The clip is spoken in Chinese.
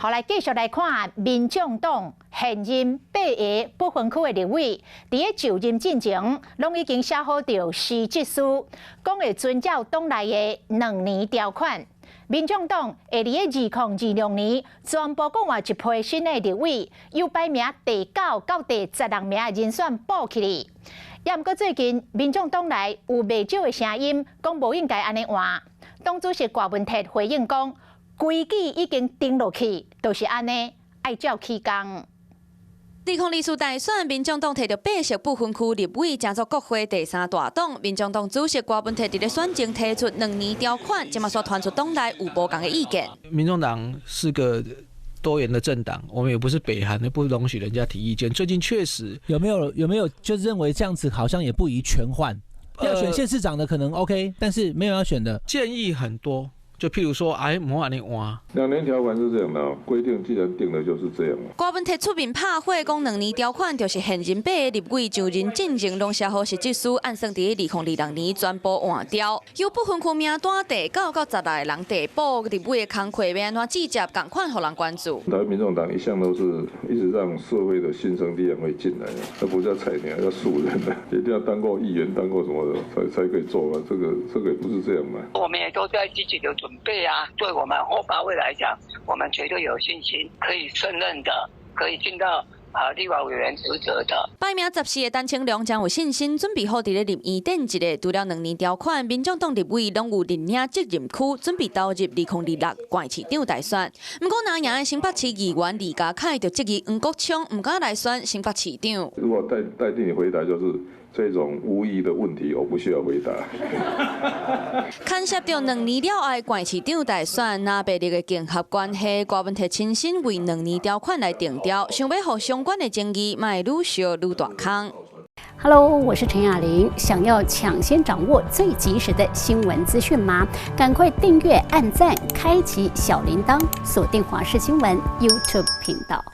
后来继续来看民众党现任8个不分区的立委，伫个就任进程，拢已经写好着辞职书，讲会遵照党内的2年条款。民众党会伫个2026年全部讲话一批新的立委，由排名第9到第16名的人选补起嚟。也毋过最近民众党内有未少的声音，讲无应该安尼换。党主席郭文哲回应讲，规矩已经定落去，就是安尼，爱照起工。2024大选，民众党摕到8席不分区立委，争做国会第3大党。民众党主席郭文哲伫咧选前提出2年条款，即马所传出党内有无同的意见。民众党是个多元的政党，我们也不是北韩，不容许人家提意见。最近确实有没有就是认为这样子好像也不宜全换？要选县市长的可能 OK， 但是没有要选的建议很多。就譬如说，莫安尼换。2年条款是这样的，规定既然定了就是这样。郭文哲出面拍火，讲2年条款就是现任8个立委就任进程拢写好辞职书，按算伫2026年全部换掉。由不分区名单第9到16个人递补，立委的工课要安怎直接共款互人关注。台湾民众党一向都是一直让社会的新生力量会进来，那不叫菜鸟，要素人的，一定要当过议员、当过什么的才可以做啊。这个也不是这样嘛。我们也都在积极的准备啊，对我们后8位来讲，我们绝对有信心可以胜任的，可以进到立法委员职责的。排名14的陈清良将有信心准备好伫咧立院顶一个，除了2年条款，民众党立委拢有认领责任区，准备投入2026县市长大选。不过，南洋的新北市议员李家凯就质疑黄国昌唔敢来选新北市长。如果代替你回答就是。这种无意的问题，我不需要回答。牵涉到2年了后县市长大选，那白立的竞合关系，郭文哲亲身为2年条款来定调，想要让相关的争议卖愈烧愈大坑。Hello， 我是陈雅玲。想要抢先掌握最及时的新闻资讯吗？赶快订阅、按赞、开启小铃铛，锁定华视新闻 YouTube 频道。